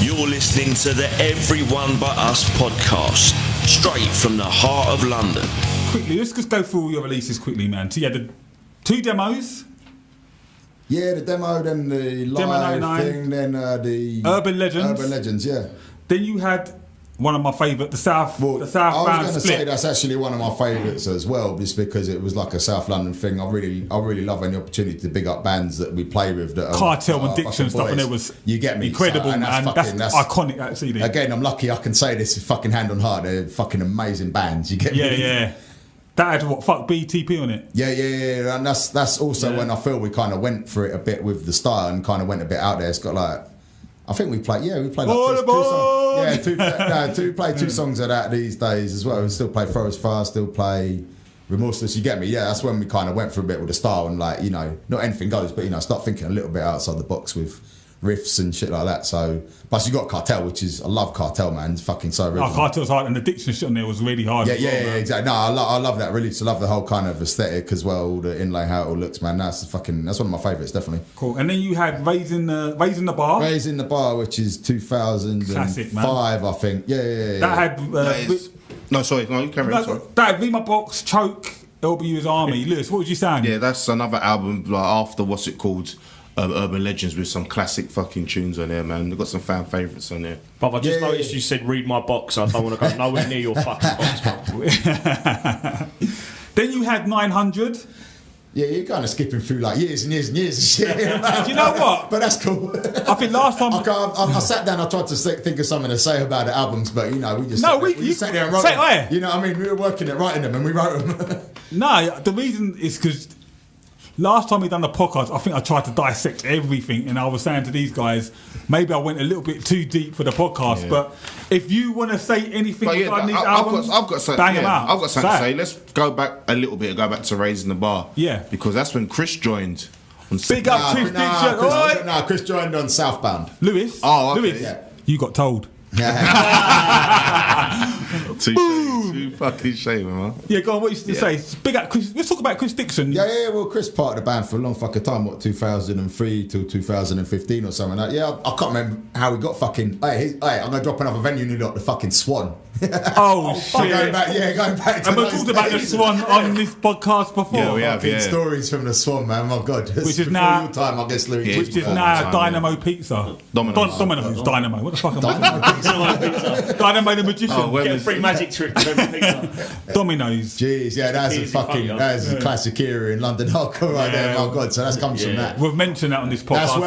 You're listening to the Everyone But Us podcast, straight from the heart of London. Quickly, let's just go through all your releases quickly, man. So you had the 2 demos. Yeah, the demo, then the live thing, then the Urban Legends. Urban Legends, yeah. Then you had one of my favourite, the South. Well, the South I was Bound going to split. say that's actually one of my favourites as well, just because it was like a South London thing. I really love any opportunity to big up bands that we play with. That Cartel and are Diction fucking stuff, boys. and it was you get me incredible, so, man. That's iconic, that CD. Again, I'm lucky I can say this is fucking hand on heart. They're fucking amazing bands. You get me? Yeah. That had what? Fuck BTP on it. Yeah, and that's also when I feel we kind of went for it a bit with the style and kind of went a bit out there. It's got like, I think we played like two songs of that these days as well. We still play Throw Us Far, still play Remorseless. You get me? Yeah, that's when we kind of went for a bit with the style and like, you know, not anything goes, but you know, start thinking a little bit outside the box with riffs and shit like that. So plus you got Cartel, which is, I love Cartel, man. It's fucking so original. Cartel's hard, and the Diction shit on there was really hard. Yeah, exactly. No, I love that release. I love the whole kind of aesthetic as well, the inlay, how it all looks, man. That's one of my favourites, definitely. Cool. And then you had Raising the Bar. Raising the Bar, which is 2005, classic, man. I think. Yeah. That had you carry on. That had Rima Box, Choke, LBU's Army. Lewis, what was you saying? Yeah, that's another album like after what's it called? Urban Legends, with some classic fucking tunes on there, man. They've got some fan favourites on there. But I just noticed you said read my box. I don't want to go nowhere near your fucking box, man. Then you had 900. Yeah, you're kind of skipping through like years and years and years of shit. Do you know what? But that's cool. I think last time I sat down, I tried to think of something to say about the albums, but you know, we just sat there and wrote them. You know what I mean? We were working at writing them and we wrote them. No, the reason is because last time we done the podcast, I think I tried to dissect everything, and I was saying to these guys, maybe I went a little bit too deep for the podcast. Yeah. But if you want to say anything regarding these albums, I've got something. Bang them out. I've got something to say. Let's go back a little bit. Go back to Raising the Bar. Yeah, because that's when Chris joined. Big up Chris Diction. Chris joined on Southbound. Lewis. Oh, okay. Lewis. Yeah. You got told. Too fucking shame, man. Yeah, go on. What you to say? Big up Chris. Let's talk about Chris Diction. Yeah. Well, Chris part of the band for a long fucking time. What, 2003 till 2015 or something like that. Yeah, I can't remember how we got fucking. Hey, I'm gonna drop another venue. You lot, the fucking Swan. Oh shit! Going back to. And we've talked about the Swan on this podcast before. Yeah, we have. Yeah. Stories from the Swan, man. My God, which is now your time, I guess. Which is now Dynamo Pizza. Domino's Dynamo. What the fuck am I talking? Dynamo the Magician. Get a free magic trick. Domino's. Jeez, yeah, that's a classic era in London hardcore right there. My God, so that comes from that. We've mentioned that on this podcast.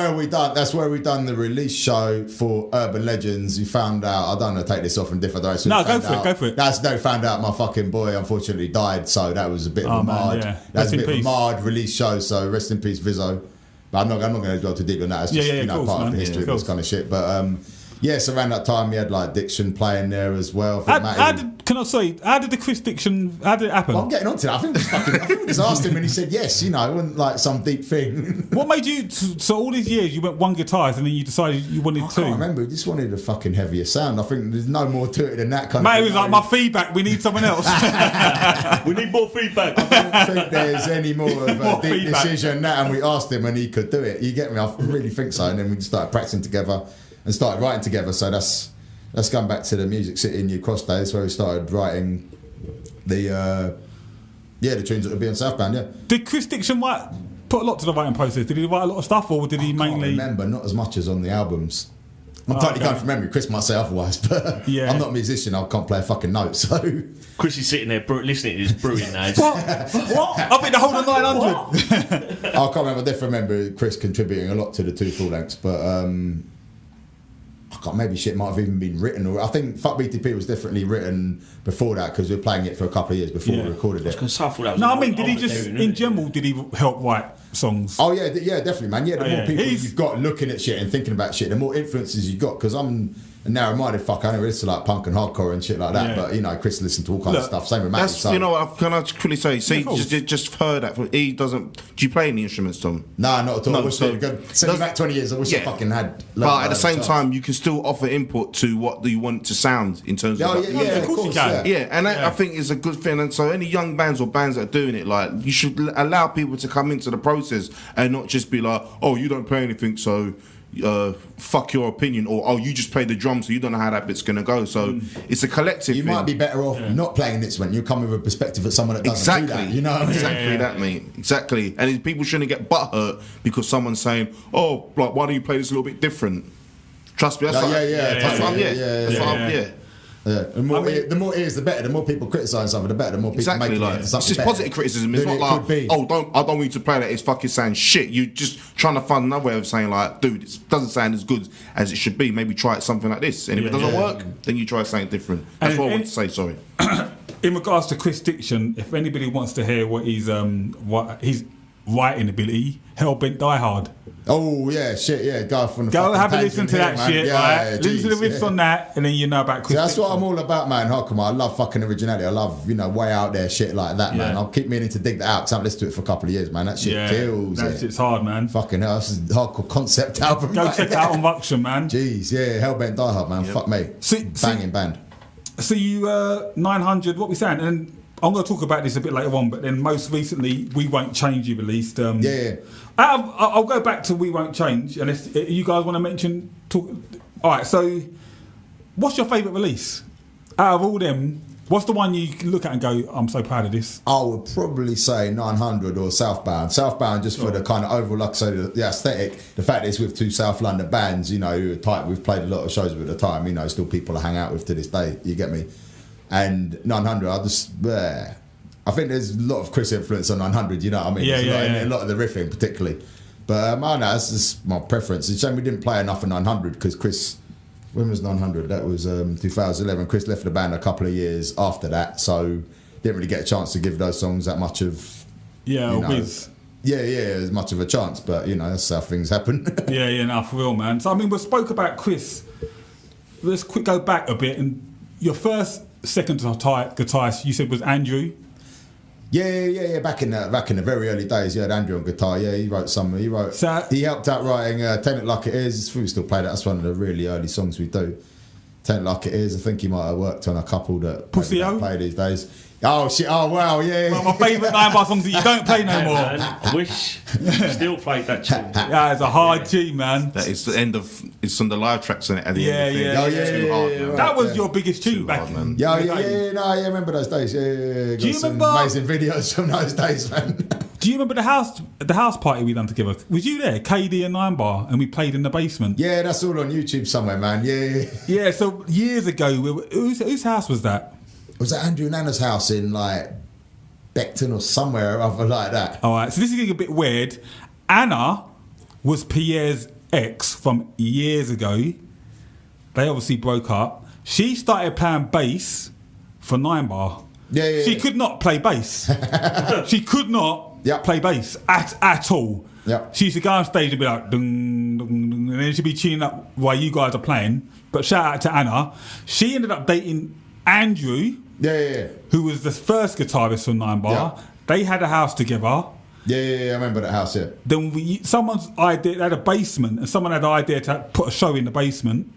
That's where we done the release show for Urban Legends. You found out. I don't want to take this off in different directions. No, go for it. Found out my fucking boy unfortunately died, so that was a bit of a marred. Yeah. That's a bit of a marred release show. So rest in peace, Vizzo. But I'm not going to go too deep on that. It's just part of the history of this kind of shit. But yes, around that time we had like Diction playing there as well. How did the Chris Diction? How did it happen? Well, I'm getting onto that. I think we just asked him and he said yes. You know, and like some deep thing. What made you? So all these years you went one guitars and then you decided you wanted two. I can't remember. We just wanted a fucking heavier sound. I think there's no more to it than that kind of. Mate, it was like my feedback. We need someone else. We need more feedback. I don't think there's any more of a deep decision than that. And we asked him and he could do it. You get me? I really think so. And then we just started practicing together and started writing together. So that's gone back to the Music City New Cross days where we started writing the tunes that would be on Southbound. Yeah. Did Chris Diction put a lot to the writing process? Did he write a lot of stuff, or did he mainly? I remember, not as much as on the albums. I'm totally going from memory. Chris might say otherwise, but I'm not a musician. I can't play a fucking note. So Chris is sitting there listening to this brewing now. What? I think the whole of 900. I can't remember. I definitely remember Chris contributing a lot to the 2 full lengths, but maybe shit might have even been written. Or I think Fuck BTP was definitely written before that because we were playing it for a couple of years before we recorded it. Did he just in general? Did he help write songs? Oh yeah, definitely, man. Yeah, the more people you've got looking at shit and thinking about shit, the more influences you've got. Because I'm a narrow-minded fuck. I never listen to like punk and hardcore and shit like that. But you know, Chris listened to all kinds of stuff. Same with Matty. So. You know what? Can I quickly say? See, just heard that. He doesn't. Do you play any instruments, Tom? Nah, not at all. I wish send me back 20 years. I wish I fucking had. But at the same time, you can still offer input to what you want to sound in terms of. Of course you can. Yeah, and I think it's a good thing. And so, any young bands or bands that are doing it, like you should allow people to come into the process and not just be like, "Oh, you don't play anything, so." fuck your opinion, or oh, you just play the drums, so you don't know how that bit's gonna go. So it's a collective You thing. might be better off not playing an instrument. You come with a perspective of someone that doesn't do that. You know what I mean? Exactly that, mate. Exactly. And people shouldn't get butthurt because someone's saying, oh, like, why don't you play this a little bit different? Trust me, that's what I'm. Yeah. The more ears, the better. The more people criticise something, the better. The more people Exactly, make like it into it's something just better positive criticism. It's than not it like, could be. I don't want you to play that. It's fucking saying shit. You just trying to find another way of saying like, dude, it doesn't sound as good as it should be. Maybe try it something like this. And if it doesn't work, then you try something different. That's what I want to say. Sorry. In regards to Chris Diction, if anybody wants to hear what his writing ability, Hellbent Die Hard. Oh yeah, shit, yeah. Go Have a listen to that shit, right? Listen to the riffs on that, and then you know about Chris. That's what I'm all about, man. Hardcore. I love fucking originality. I love, way out there shit like that, man. I'll keep meaning to dig that out because I've listened to it for a couple of years, man. That shit kills. That shit's hard, man. Fucking hell, this is a hardcore concept album. Go check it out on Ruction, man. Jeez, yeah, Hellbent Die Hard, man. Fuck me. Banging band. So you 900. What we saying? And I'm going to talk about this a bit later on, but then most recently, We Won't Change you released. I'll go back to We Won't Change, and if you guys want to mention... All right, so what's your favourite release? Out of all them, what's the one you look at and go, I'm so proud of this? I would probably say 900 or Southbound. Southbound just for the kind of overall, like I say, the aesthetic, the fact that it's with two South London bands, who are tight. We've played a lot of shows with at the time, still people I hang out with to this day, you get me? And 900, I think there's a lot of Chris influence on 900, you know what I mean? A lot of the riffing particularly. But that's just my preference. It's a shame we didn't play enough of 900 because Chris, when was 900? That was 2011. Chris left the band a couple of years after that, so didn't really get a chance to give those songs that much of... as much of a chance, but that's how things happen. For real, man. So I mean, we spoke about Chris. Let's go back a bit, and your first second guitarist you said was Andrew. Yeah. Back in the very early days, you had Andrew on guitar. Yeah, he wrote some. He helped out writing "Take It Like It Is." We still play that. That's one of the really early songs we do. "Take It Like It Is." I think he might have worked on a couple that don't play these days. Oh shit! Oh wow! Yeah. One of my favourite Ninebar songs that you don't play no more. Man, I wish you still played that tune. Yeah, it's a hard tune, man. That is the end of. It's on the live tracks on it at the end. Yeah. That was your biggest tune back then. Yeah. I remember those days. Yeah. Do you remember amazing videos from those days, man? Do you remember the house party we done together? Was you there, KD and Ninebar, and we played in the basement? Yeah, that's all on YouTube somewhere, man. Yeah. Yeah. So years ago, whose house was that? Was that Andrew and Anna's house in Beckton or somewhere or other like that? All right, so this is getting a bit weird. Anna was Pierre's ex from years ago. They obviously broke up. She started playing bass for Ninebar. Yeah. She could not play bass. She could not play bass at all. Yep. She used to go on stage and be like, dung, dung, dung, and then she'd be tuning up while you guys are playing. But shout out to Anna. She ended up dating Andrew. Yeah. Who was the first guitarist from Ninebar. Yeah. They had a house together. Yeah, I remember that house, yeah. Then someone's idea, they had a basement, and someone had the idea to put a show in the basement.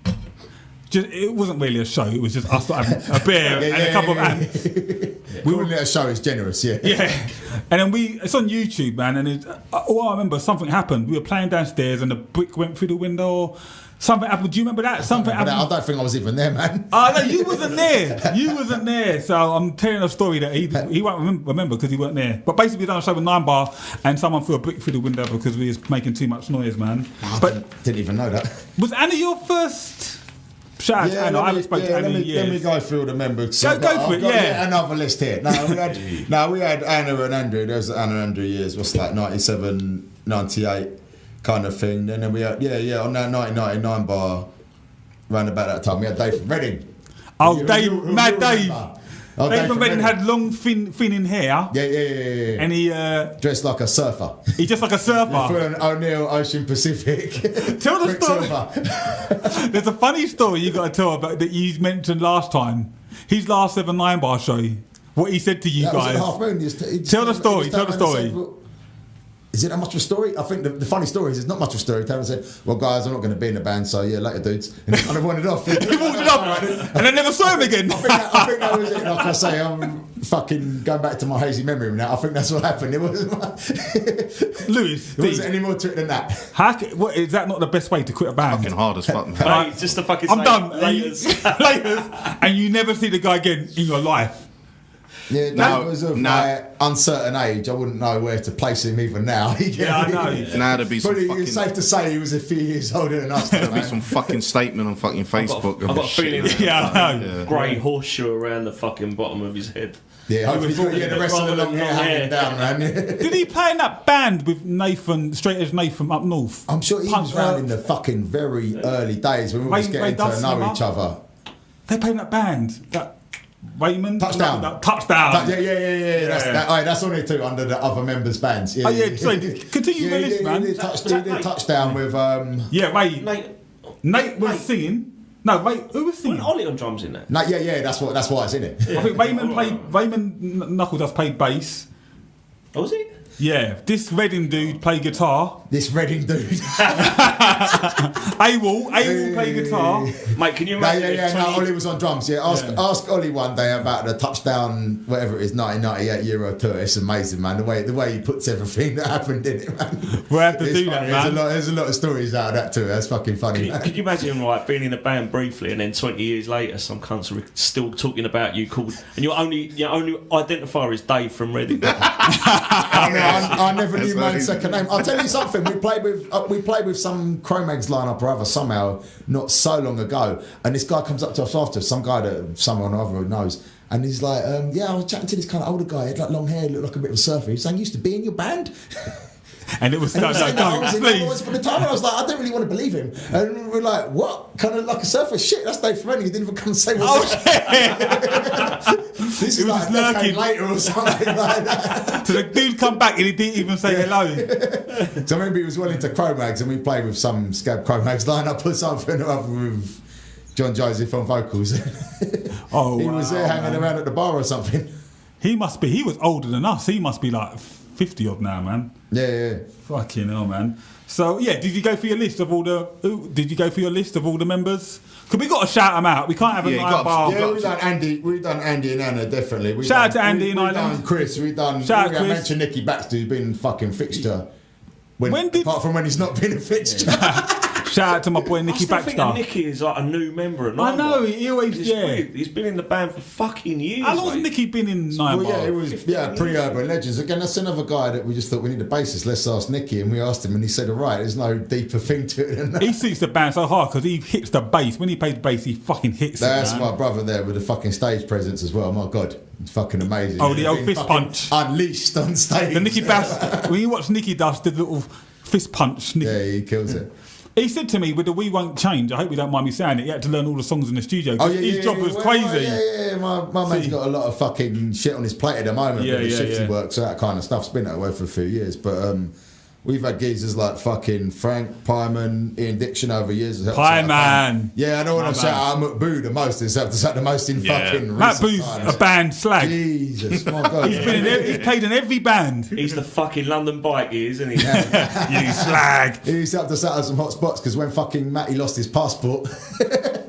It wasn't really a show, it was just us having a beer and a couple of amps. Calling it a show is generous, yeah. Yeah. And then it's on YouTube, man, and I remember something happened. We were playing downstairs and the brick went through the window. Something happened. Do you remember that? Something happened. I don't think I was even there, man. Oh, no, you wasn't there. You wasn't there. So I'm telling a story that he won't remember because he weren't there. But basically, we done a show with Ninebar and someone threw a brick through the window because we was making too much noise, man. Didn't even know that. Was Anna your first? Shout out to Anna. I haven't spoken to Anna in years. Let me go through the members. Go for it, yeah. Another list here. We had Anna and Andrew. There was the Anna and Andrew years. What's that? 97, 98 kind of thing. And then we had, on that 1999 bar, round about that time, we had Dave from Reading. Oh, Dave. Dave from Reading had long, thinning hair. Yeah. And he... dressed like a surfer. He dressed like a surfer. For an O'Neill Ocean Pacific. Tell the story. There's a funny story you got to tell about that you mentioned last time. His last ever Ninebar show. What he said to you guys. Was at Half Moon. Tell the story. is it that much of a story? I think the funny story is it's not much of a story. Taylor said, well, guys, I'm not going to be in the band, so yeah, later, dudes. And he kind of wandered off. He wandered off, and I never saw him again. I think that was it. Like I say, I'm fucking going back to my hazy memory now. I think that's what happened. It wasn't Lewis, there wasn't any more to it than that. What, is that not the best way to quit a band? Fucking hard as fuck, man. Mate, just to fucking I'm say done. laters. Laters, and you never see the guy again in your life. Yeah, because of my uncertain age, I wouldn't know where to place him even now. Yeah, I know. Now there'd be some But fucking... it's safe to say he was a few years older than us. There'd be some fucking statement on fucking Facebook. I've got a feeling Yeah, I know. grey horseshoe around the fucking bottom of his head. Yeah, hopefully the rest of the long hair hanging down, man. Did he play in that band with Nathan, Straight Edge Nathan up north? I'm sure he was around in the fucking very early days when we was getting to know each other. They played in that band. That Raymond? Touchdown. Touchdown. Yeah. That's on it too, under the other members' bands. Yeah, Sorry, continue with this, man. He did Touchdown with... Nate was singing. No, wait, who was singing? Wasn't Ollie on drums in that? No, that's why it's in it. I think Raymond Knuckles played bass. Oh, was he? Yeah, this Reading dude played guitar. This Reading dude. AWOL played guitar. Mate, can you imagine? Ollie was on drums. Yeah, ask Ollie one day about the Touchdown, whatever it is, 1998 Euro tour. It's amazing, man. The way he puts everything that happened in it, man. We'll have to do that, man. There's a lot of stories out of that too. That's fucking funny. Could you imagine like being in a band briefly and then 20 years later some cunts are still talking about you called and your only identifier is Dave from Reading. I never knew my second name. I'll tell you something. We played with some Cro-Mags lineup or other somehow not so long ago, and this guy comes up to us after, some guy that someone or other knows, and he's like, I was chatting to this kind of older guy. He had like long hair, looked like a bit of a surfer. He was saying, "You used to be in your band." And it was For the time, I was like, I don't really want to believe him. And we're like, what? Kind of like a surfer? Shit, that's Dave Ferrani. He didn't even come and say what's up. This is like a decade later or something like that. So the dude come back and he didn't even say hello. So maybe he was well into Cro-Mags, and we played with some Scab Cro-Mags lineup or something or other with John Joseph on vocals. He was there hanging around at the bar or something. He was older than us. He must be like 50 odd now, man. Yeah. Fucking hell, man. So yeah, did you go for your list of all the members? Because we got to shout them out. We can't have a Ninebar. Yeah, we've done Andy and Anna, definitely. Shout out to Andy and Ireland. We've done Chris. We mentioned Nicky Baxter, who's been fucking fixture. Apart from when he's not been a fixture. Shout out to my boy Nicky Baxter. I think Nicky is like a new member of Ninebar. I know, he always, He's been in the band for fucking years. How long has Nicky been in Ninebar? Well, it was pre-Urban Legends. Again, that's another guy that we just thought we need a bassist. Let's ask Nicky, and we asked him, and he said, "All right, there's no deeper thing to it than that." He suits the band so hard because he hits the bass. When he plays bass, he fucking hits it. That's my brother there with the fucking stage presence as well. My God, it's fucking amazing. Oh, the old fist punch, unleashed on stage. The Nicky Bass. When you watch Nicky does the little fist punch, yeah, he kills it. He said to me, with the We Won't Change, I hope you don't mind me saying it, he had to learn all the songs in the studio. His job was crazy. My mate's got a lot of fucking shit on his plate at the moment with the shifty work, so that kind of stuff's been that way for a few years. But we've had geezers like fucking Frank Pyman, Ian Dixon over years. Pyman! Yeah, I don't want to shout out McBoo the most. It's helped us out the most in fucking Matt Boo's a band slag. Jesus, my God. He's played in every band. He's the fucking London bike, he is, isn't he? You slag. He's helped us out of some hot spots because when fucking Matty lost his passport.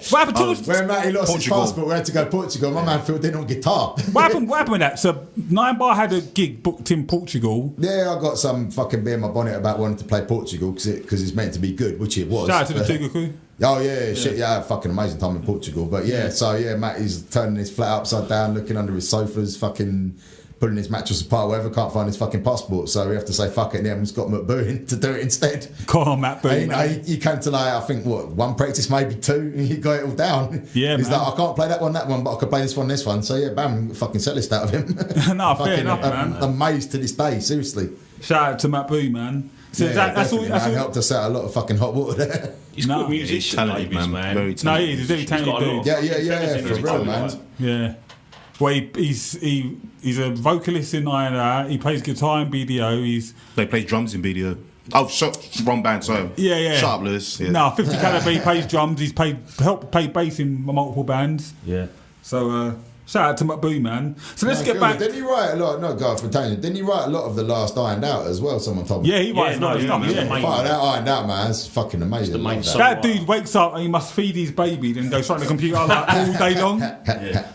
What happened to us? When Matty lost his passport, we had to go to Portugal. My man filled in on guitar. What happened with that? So Ninebar had a gig booked in Portugal. Yeah, I got some fucking beer in my bonnet about wanting to play Portugal because it's meant to be good, which it was. Shout out to the Tuga crew. Oh yeah, shit, yeah, I had fucking amazing time in Portugal. But Matty's turning his flat upside down, looking under his sofas, fucking pulling his mattress apart, whatever, can't find his fucking passport, so we have to say fuck it, and he's got McBoo in to do it instead. Come on, Matt Boo. He came to like, I think, one practice, maybe two, and he got it all down. Yeah, he's like, I can't play that one, but I could play this one. So yeah, bam, fucking set list out of him. No, fair enough, man. Amazed to this day, seriously. Shout out to Matt Boo, man. So that's all. Helped us out a lot of fucking hot water there. He's a good musician, talented, man. Very talented. No, he's a very talented dude. Yeah, for real, man. Yeah. Well, he's a vocalist in Ninebar. He plays guitar in BDO. They play drums in BDO. Oh, wrong band, sorry. Yeah. Sharp Lewis. Yeah. No, 50 Calibre, he plays drums. He's helped play bass in multiple bands. Yeah. So, Shout out to Maboo, man. So let's get back. Didn't he write a lot? Not go for tangent. Didn't he write a lot of the last Ironed Out as well? Someone told me. Yeah, he writes a lot of stuff. man, Yeah. That Ironed Out, man, it's fucking amazing. the main Love song. That dude wakes up and he must feed his baby, then go straight on the computer like all day long. Yeah.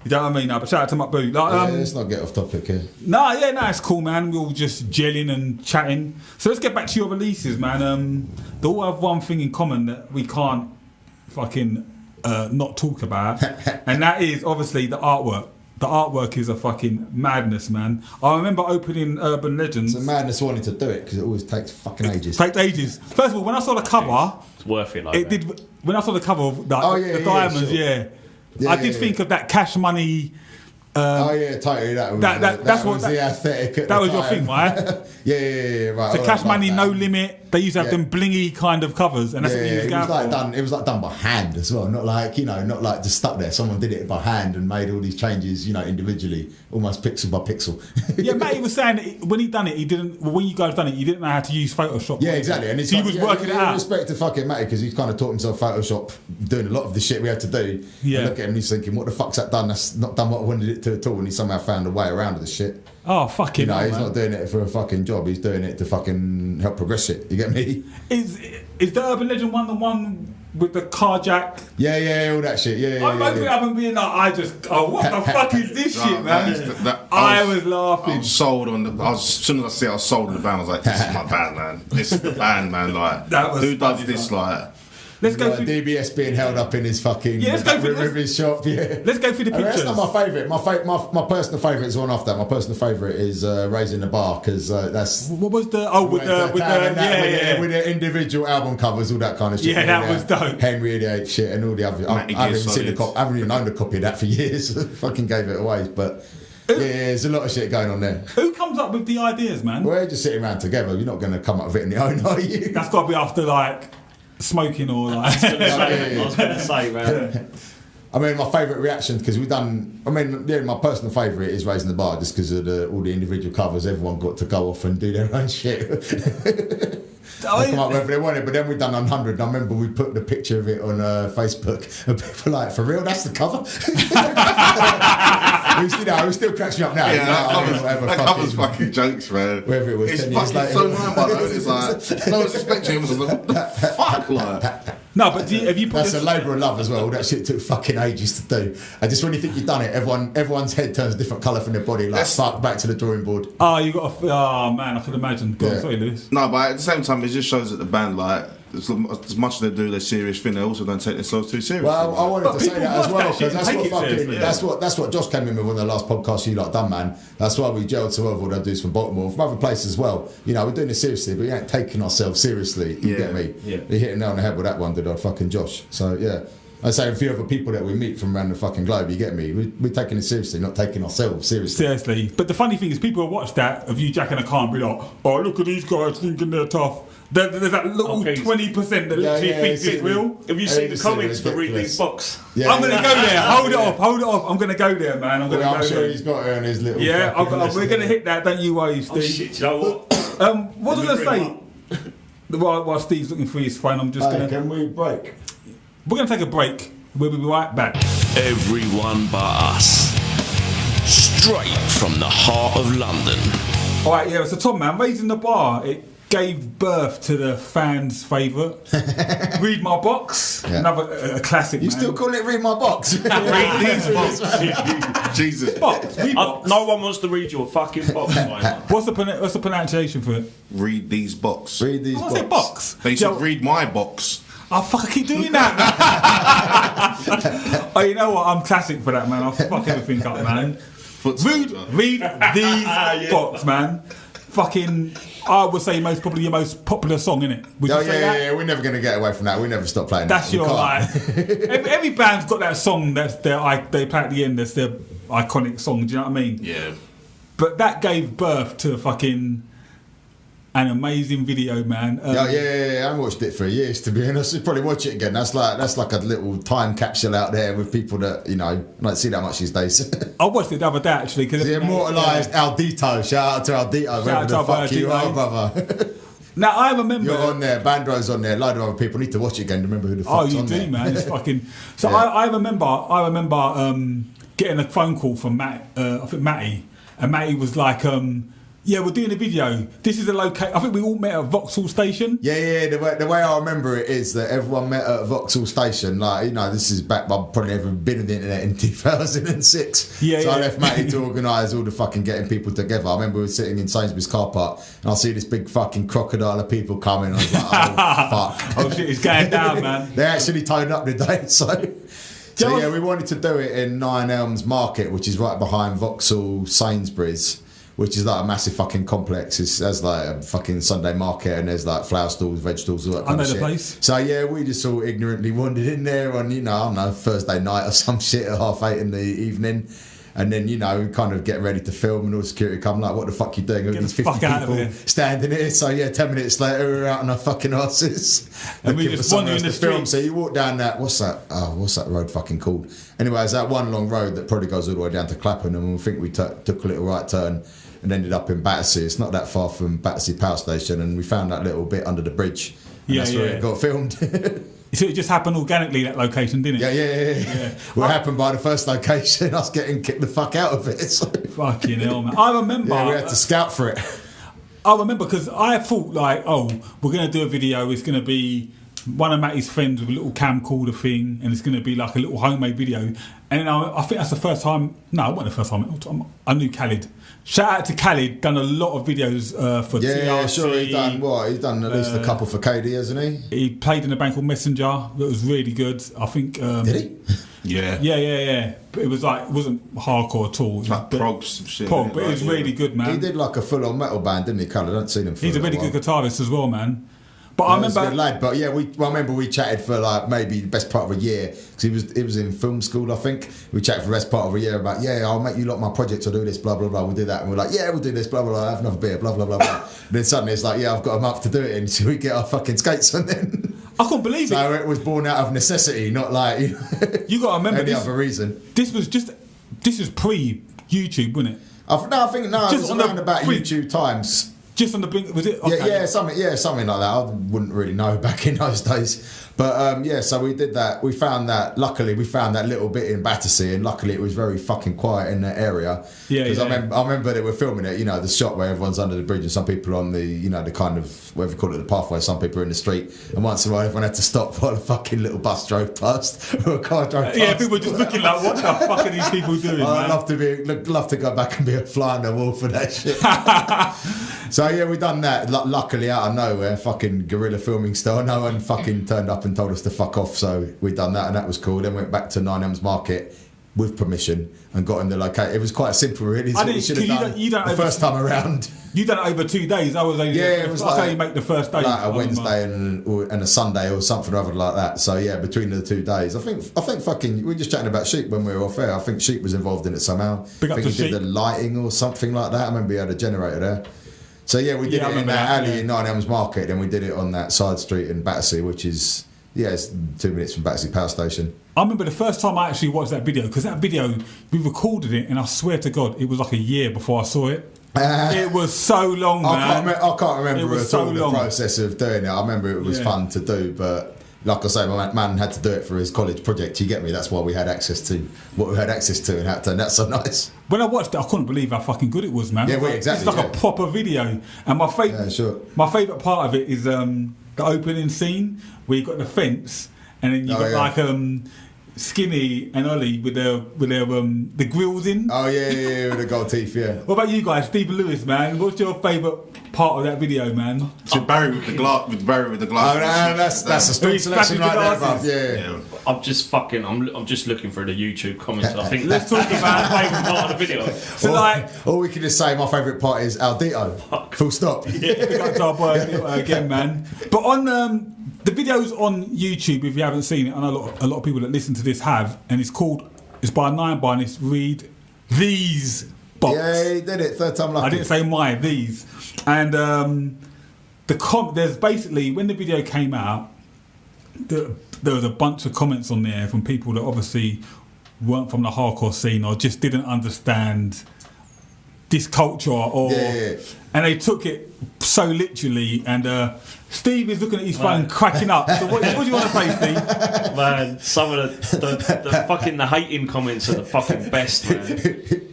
You know what I mean? No, but shout out to Maboo. Like, Let's not get off topic here. It's cool, man. We're all just gelling and chatting. So let's get back to your releases, man. They all have one thing in common that we can't fucking not talk about, and that is obviously the artwork. The artwork is a fucking madness, man. I remember opening Urban Legends. It's a madness wanting to do it because it always takes fucking ages. Takes ages. First of all, when I saw the cover, It's worth it, like it that. did. When I saw the cover of the diamonds, sure. I did think of that Cash Money. Totally. That was the aesthetic. At That the was your time. thing, right? yeah, right. So all Cash right, Money, that. No Limit. They used to have them blingy kind of covers, and that's what he was it going was like for. done. It was like done by hand as well, not like not like just stuck there. Someone did it by hand and made all these changes, individually, almost pixel by pixel. Yeah, Matty was saying that when he done it, he didn't. Well, when you guys done it, you didn't know how to use Photoshop. Yeah, exactly. And it's so he was working it out. Respect to fucking Matty because he's kind of taught himself Photoshop, doing a lot of the shit we had to do. Yeah. And look at him, he's thinking, what the fuck's that done? That's not done what I wanted it to at all. And he somehow found a way around the shit. Oh, fucking hell, he's man. not doing it for a fucking job. He's doing it to fucking help progress it. You get me? Is the Urban Legend one the one with the carjack? Yeah, all that shit. Yeah. I'm opening up and being like, what the fuck is this shit, man? I was laughing. I was sold on the. As soon as I see it, I was sold on the band. I was like, this is my band, man. This is the band, man. Like, That was who does funny, this? man. Like, Let's go through. DBS being held up in his fucking Yeah, let's go through- with his shop. Yeah. Let's go through the I mean, pictures. that's not my favourite. My personal favourite is one after that. My personal favourite is Raising the Bar because that's What was the with the individual album covers, all that kind of shit. Yeah, that was dope. Henry VIII shit and all the other. I Matty haven't Gear even seen the Solids. I haven't even owned a copy of that for years. Fucking gave it away, but yeah, there's a lot of shit going on there. Who comes up with the ideas, man? We're just sitting around together. You're not going to come up with it on your own, are you? That's got to be after like smoking or like. I was going to say, man. I mean, my favourite reaction because we've done. I mean, yeah, my personal favourite is Raising the Bar just because of all the individual covers. Everyone got to go off and do their own shit. They come up wherever they wanted, but then we've done 100. And I remember we put the picture of it on Facebook, and people were like, "For real, that's the cover." It still cracks me up now. that covers fucking jokes, man. Whether it was it's 10 years fucking later. so mind blowing. It's like no one's expecting him. I was like, what the fuck, like. No, but have you put That's this? a labour of love as well. All that shit took fucking ages to do. And just when you think you've done it, everyone's head turns a different colour from their body. Like, fuck, back to the drawing board. Oh, you got. Oh man, I could imagine. Go on, Yeah. sorry, Lewis. No, but at the same time, it just shows that the band, like, as much as they do their serious thing, they also don't take themselves too seriously. Well, I wanted But to say people that as watch well that shit because and that's take what it fucking seriously, that's what Josh came in with one of the last podcasts you lot done, man. That's why we gelled so well with all those dudes from Baltimore, from other places as well. We're doing this seriously, but we ain't taking ourselves seriously. You get me? Yeah. We hit it nail on the head with that one, did our fucking Josh. So yeah. I say a few other people that we meet from around the fucking globe, you get me? We're taking it seriously, not taking ourselves seriously. Seriously. But the funny thing is, people will watch that of you jacking a car and be like, "Oh, look at these guys thinking they're tough." There's that little Okay. 20% that literally thinks it's real. Have you Yeah, seen the it's comments for Read ridiculous. These Box? Yeah, I'm gonna yeah. go there. Hold Yeah. it off. I'm gonna go there, man. I'm gonna Well, go I'm sure there. he's got it on his little. Yeah, fucking list we're there. gonna hit that. Don't you worry, Oh, Steve. shit, you know what? What was I Let me gonna say? While Steve's looking for his phone, I'm just Hey, gonna. can we break? We're gonna take a break. We'll be right back. Everyone but us. Straight from the heart of London. All right, yeah. So Tom, man, Raising the Bar. It gave birth to the fans' favourite. Read My Box. Yeah. Another a classic. You man. still call it Read My Box? Read These Box. Jesus. box? Read box. No one wants to read your fucking box, man. What's the pronunciation for it? Read these box. Read these I box. say box. They said, Yo, read my box. Oh fuck! I keep doing that. Oh, you know what? I'm classic for that, man. I'll fuck everything up, man. Read these box, man. Fucking, I would say probably your most popular song, innit? Would you Oh, say that? yeah. We're never going to get away from that. We never stop playing That's that. We your can't. like. Every band's got that song that's they play at the end. That's their iconic song. Do you know what I mean? Yeah. But that gave birth to fucking an amazing video, man. Yeah, I haven't watched it for years, to be honest. I'll probably watch it again. That's like a little time capsule out there with people that, don't see that much these days. I watched it the other day actually because The immortalised Aldito. Shout out to Aldito, wherever out the to fuck you Aldito. are, brother. Now I remember. You're on there, Bandro's on there, a load of other people need to watch it again to remember who the Oh, fuck's you on do, there. man. It's fucking. So Yeah. I remember. getting a phone call from Matt, I think Matty, and Matty was like, yeah, we're doing a video. This is a location. I think we all met at Vauxhall Station. Yeah. The way I remember it is that everyone met at Vauxhall Station. Like, you know, this is back. I've probably never been on the internet in 2006. Yeah, so I left Matty to organise all the fucking getting people together. I remember we were sitting in Sainsbury's car park, and I see this big fucking crocodile of people coming. I was like, oh fuck! Oh shit, it's going down, man. They actually toned up today, So yeah, we wanted to do it in Nine Elms Market, which is right behind Vauxhall Sainsbury's, which is like a massive fucking complex. It's there's like a fucking Sunday market, and there's like flower stalls, vegetables, all that kind of shit. I know the place. So yeah, we just all ignorantly wandered in there on, you know, I don't know, Thursday night or some shit at 8:30 in the evening. And then, you know, kind of getting ready to film, and all security come like, what the fuck you doing? All these 50 people standing here. So yeah, 10 minutes later, we're out on our fucking asses. And we just wander in the film. So you walk down that, what's that road fucking called? Anyway, it's that one long road that probably goes all the way down to Clapham, and we think we took a little right turn and ended up in Battersea. It's not that far from Battersea Power Station, and we found that little bit under the bridge. And that's where it got filmed. So it just happened organically, that location, didn't it? Yeah. What happened by the first location, us getting kicked the fuck out of it. So. Fucking hell, man. I remember. Yeah, we had to scout for it. I remember because I thought, like, oh, we're going to do a video. It's going to be one of Matty's friends with a little camcorder thing, and it's going to be like a little homemade video. And I think that's the first time. No, it wasn't the first time. I knew Khalid. Shout out to Khalid, done a lot of videos for TRC. Yeah, sure, he's done what? He's done at least a couple for KD, hasn't he? He played in a band called Messenger. That was really good. I think. Did he? Yeah. But it was like, it wasn't hardcore at all. It was like prog shit. Prog, but it was really good, man. He did like a full-on metal band, didn't he, Khalid? I haven't seen him for He's a really good guitarist as well, man. But I remember, good lad. But yeah, I remember we chatted for like maybe the best part of a year, because he was in film school, I think. We chatted for the best part of a year about, I'll make you lot my projects, I'll do this, blah blah blah. We'll do that, and we're like, we'll do this, blah blah blah. Have another beer, blah blah blah blah. And then suddenly it's like, I've got a month to do it, and so we get our fucking skates on then. I couldn't believe it. So it was born out of necessity, not like you got to remember any other reason. This was pre YouTube, wasn't it? I think it was around about YouTube times. Just on the brink, was it? Okay. Something like that. I wouldn't really know back in those days. But so we did that. We found that, luckily, we found that little bit in Battersea, and luckily it was very fucking quiet in that area. Because I remember they were filming it, the shot where everyone's under the bridge and some people on the, the kind of, whatever you call it, the pathway, some people are in the street. And once in a while, everyone had to stop while a fucking little bus drove past, or a car drove past. Yeah, people were just looking like, what the fuck are these people doing, man? I'd love to go back and be a fly on the wall for that shit. So yeah, we done that. Luckily, out of nowhere, fucking guerrilla filming style. No one fucking turned up and told us to fuck off. So we done that, and that was cool. Then went back to Nine Elms Market with permission and got in the location. It was quite simple, really. It's what we should have done the first time around. You done it over 2 days. I was only it was like you make the first day, like a Wednesday and a Sunday or something or other like that. So yeah, between the 2 days, I think fucking we were just chatting about Sheep when we were off air. I think Sheep was involved in it somehow. I think he did the lighting or something like that. I remember he had a generator there. So yeah, we did it in that alley in Nine Elms Market, and we did it on that side street in Battersea, which is it's 2 minutes from Battersea Power Station. I remember the first time I actually watched that video, because that video, we recorded it, and I swear to God, it was like a year before I saw it. It was so long, man. I can't remember at all the process of doing it. I remember it was fun to do, but like I say, my man had to do it for his college project. You get me? That's why we had access to what we had access to, and that's so nice. When I watched it, I couldn't believe how fucking good it was, man. Yeah, exactly. It's like a proper video, and my favourite part of it is the opening scene where you got the fence, and then you got like Skinny and Ollie with their the grills in. Oh yeah, with the gold teeth. Yeah. What about you guys, Stephen Lewis, man? What's your favourite part of that video, man? Barry with the glass. Oh, that's a strong selection right there, bruv. Yeah. I'm just looking for the YouTube comments. I think let's talk about my favourite part of the video. So or we could just say my favourite part is Aldito. Full stop. Yeah, again, man. But on the video's on YouTube, if you haven't seen it, I know a lot of people that listen to this have, and it's by Ninebar, and it's Read These Box. Yeah, he did it, third time lucky. I didn't say these. And there's basically, when the video came out, there was a bunch of comments on there from people that obviously weren't from the hardcore scene or just didn't understand this culture, and they took it so literally. And Steve is looking at his phone, cracking up. So what do you want to say, Steve? Man, some of the fucking the hating comments are the fucking best, man.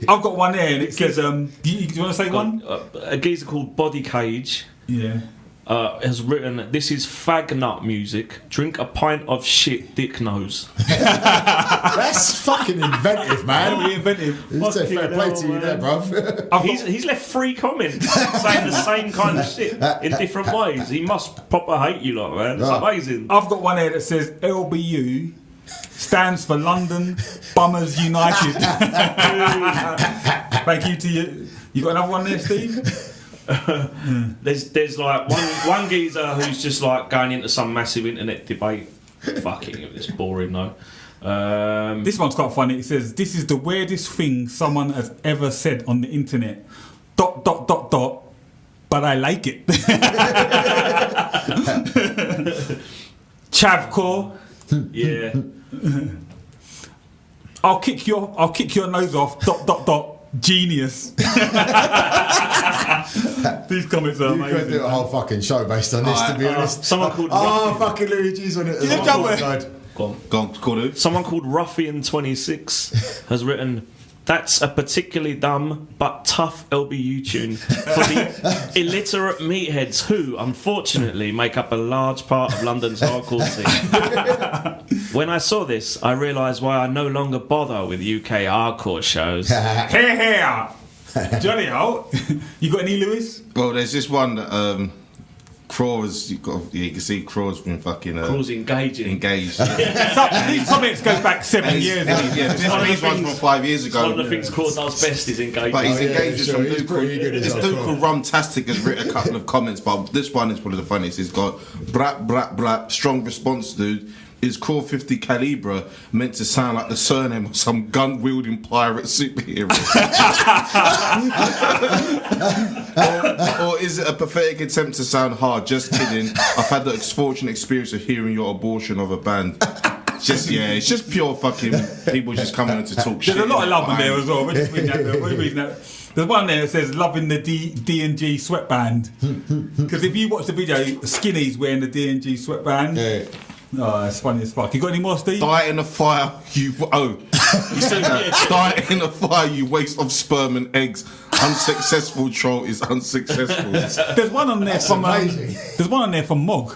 I've got one there, and it says, do you want to say one? A geezer called Body Cage. Yeah. Has written, "This is fag nut music. Drink a pint of shit, dick nose." That's fucking inventive, man. Really inventive. It's a fair play to you there, bruv. He's left 3 comments saying the same kind of shit in different ways. He must proper hate you lot, man. It's amazing. I've got one here that says LBU stands for London Bummers United. Thank you to you. You got another one there, Steve? There's like one geezer who's just like going into some massive internet debate. Fucking, it's boring though. This one's quite funny. It says, "This is the weirdest thing someone has ever said on the internet. ... But I like it." Chavcore. Yeah. I'll kick your nose off. ... Genius. These comments are You could amazing. do a whole fucking show based on this, to be honest. Someone called fucking Luigi's on it as well. jump Oh, it? God. Go on, call it. Someone called Ruffian26 has written, "That's a particularly dumb but tough LBU tune for the illiterate meatheads who, unfortunately, make up a large part of London's hardcore scene. When I saw this, I realised why I no longer bother with UK hardcore shows." Here. Johnny out. You got any, Lewis? Well, there's this one that Craw's, you can see Craw's been fucking Craw's engaging. engaged. These comments go back 7 years. These ones from 5 years ago. One of the things Craw does best is engaging. But he's engaged with some He's dude pretty good called, as this well, dude Craw. called Rumtastic has written a couple of comments, but this one is probably the funniest. He's got brat brat brat, strong response, dude. Is Craw 50 Calibra meant to sound like the surname of some gun-wielding pirate superhero? or is it a pathetic attempt to sound hard? Just kidding. I've had the misfortunate experience of hearing your abortion of a band. It's just pure fucking people just coming in to talk shit. There's a lot of love in there as well. We're just reading that. We're reading that. There's one there that says "Loving the D&G sweatband." Because if you watch the video, Skinny's wearing the D&G sweatband. Yeah. Oh, it's funny as fuck. You got any more, Steve? Die in a fire, you said die in a fire, you waste of sperm and eggs. Unsuccessful troll is unsuccessful. There's one on there from amazing. there's one on there from Mog,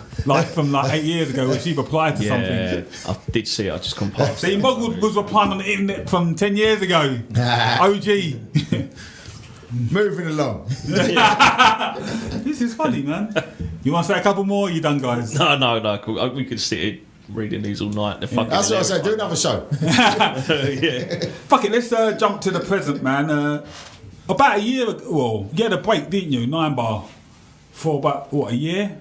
from 8 years ago, where she replied to something. Yeah, I did see it. I just come past. See, Mog was replying on the internet from 10 years ago. OG. Moving along. This is funny, man. You want to say a couple more? Or you done, guys? No. Cool. We could sit here reading these all night. They're fucking That's what I hilarious. said. Do another show. Yeah. Fuck it, let's jump to the present, man. About a year ago, well, you had a break, didn't you? Ninebar. For about, a year?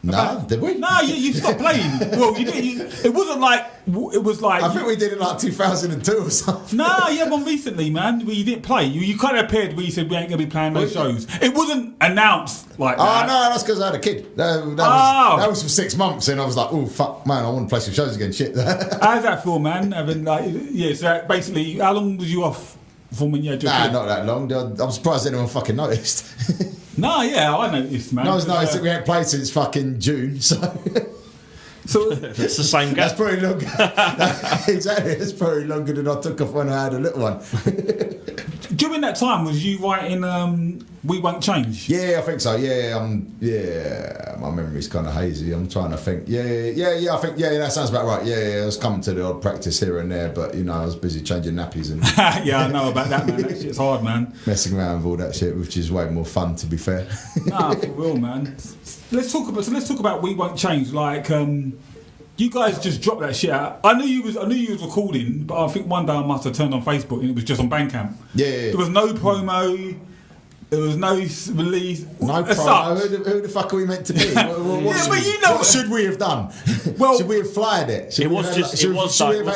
No, did we? No, you stopped playing. Well, you did. It wasn't like, it was like... I think we did it like 2002 or something. No, you had one recently, man, where you didn't play. You kind of appeared where you said we ain't going to be playing those shows. It wasn't announced like Oh, that. no, that's because I had a kid. That was for 6 months, and I was like, oh, fuck, man, I want to play some shows again. Shit. How's that feel, man? Having so basically, how long was you off from when you had your Nah, kid? not that long. I'm surprised anyone fucking noticed. No, yeah, I noticed, man. No one's noticed that we ain't played since fucking June, so... So It's the same That's gap. probably longer. Exactly, it's probably longer than I took off when I had a little one. during that time, was you writing "We Won't Change"? Yeah, I think so. Yeah, my memory's kind of hazy. I'm trying to think. Yeah. I think that sounds about right. Yeah, I was coming to the odd practice here and there, but I was busy changing nappies and Yeah, I know about that, man. That shit's hard, man. messing around with all that shit, which is way more fun, to be fair. Nah, for real, man. Let's talk about "We Won't Change." Like, you guys just dropped that shit out. I knew you was recording, but I think one day I must have turned on Facebook and it was just on Bandcamp. Yeah. There was no promo. There was no release. No as promo. such. Who the fuck are we meant to be? What should we have done? Well, should we have flyed it? Should we have had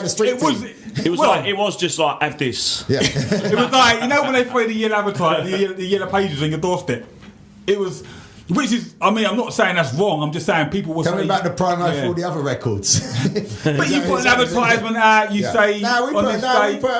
a street It was. team? It was just like, have this. Yeah. It was like, when they throw the yellow advertise, the yellow pages on your doorstep. It was Which is, I mean, I'm not saying that's wrong. I'm just saying people will Coming say... back to promo for all the other records. But you put an advertisement out, you say...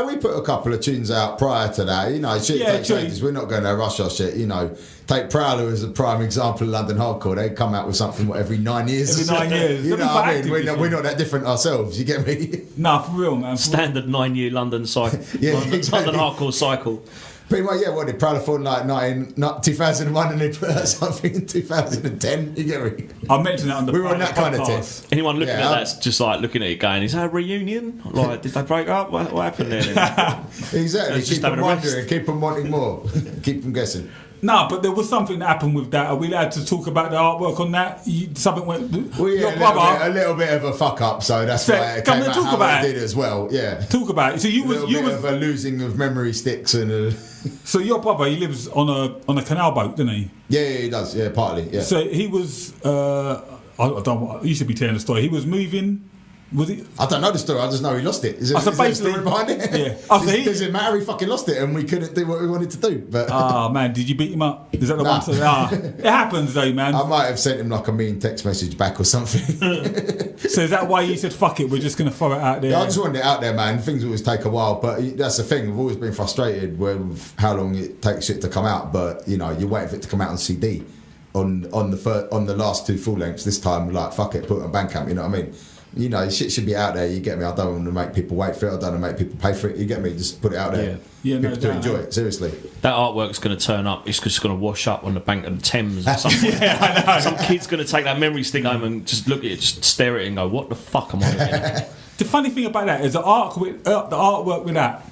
we put a couple of tunes out prior to that. You know, shit takes ages. We're not going to rush our shit, you know. Take Prowler as a prime example of London hardcore. They come out with something every 9 years. Every 9 years. You know what I mean? We're not that different ourselves. You get me? Nah, for real, man. Standard 9-year London cycle. Exactly. London hardcore cycle. Pretty much, yeah. What did Prowler for like 2001, and they put out something in 2010. You get me? I mentioned that on the we were on that kind of podcast. tip. Anyone looking at that's just like looking at it going, is that a reunion? Like, did they break up? What happened there then? Exactly. Just Keep them having a rest. wondering. Keep them wanting more. Keep them guessing. No, but there was something that happened with that. Are we allowed to talk about the artwork on that? Something went. Well, yeah, your brother. a little bit of a fuck up, so that's why it come came and out talk how about it it. did as well. Yeah, Talk about it. So you was of a losing of memory sticks and. So your brother, he lives on a canal boat, doesn't he? Yeah, he does. Yeah, partly. Yeah. So he was. I don't. You should be telling the story. He was moving. Was it? I don't know the story. I just know he lost it. Is there a story behind it? Yeah. Does it matter? He fucking lost it, and we couldn't do what we wanted to do. But man, did you beat him up? Is that the Nah. one? It happens though, man. I might have sent him like a mean text message back or something. So is that why you said fuck it? We're just gonna throw it out there. Yeah, I just wanted it out there, man. Things always take a while, but that's the thing. We've always been frustrated with how long it takes shit to come out. But you know, you're waiting for it to come out on CD, on the last 2 full lengths. This time, like fuck it, put it on Bandcamp. You know what I mean? You know, shit should be out there. You get me? I don't want to make people wait for it. I don't want to make people pay for it. You get me? Just put it out there. Yeah, people to enjoy it. Seriously. That artwork's going to turn up. It's just going to wash up on the bank of the Thames or something. Yeah, I know. Some kid's going to take that memory stick home and just look at it, just stare at it and go, "What the fuck am I looking at?" The funny thing about that is the artwork with that.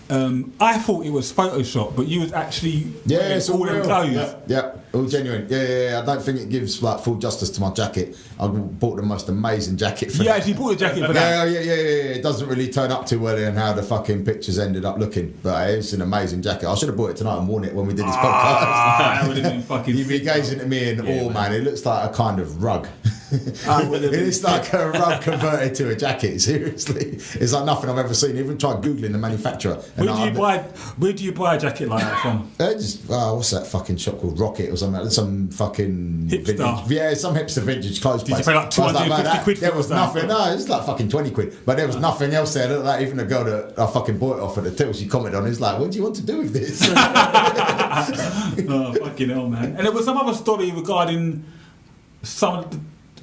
I thought it was Photoshop, but you was actually It's all them real. clothes. Yeah, all genuine. Yeah. I don't think it gives like full justice to my jacket. I bought the most amazing jacket for You that. actually bought a jacket for that. Yeah. It doesn't really turn up too well in how the fucking pictures ended up looking, but it's an amazing jacket. I should have bought it tonight and worn it when we did this podcast. That would have been fucking. You'd be gazing at me in awe, man. It looks like a kind of rug. I would have been It's like a rug converted to a jacket. Seriously, it's like nothing I've ever seen. Even tried googling the manufacturer. Where do you buy a jacket like that from? What's that fucking shop called? Rocket or something? Some fucking Hipster. vintage. Yeah, some hipster vintage clothes Did you place. pay like 250 quid for There it was or nothing. something? No, it's like fucking 20 quid. But there was nothing else there. Look, like even the girl that I fucking bought it off at the till, she commented on it. It's like, what do you want to do with this? Oh, fucking hell, man. And there was some other story regarding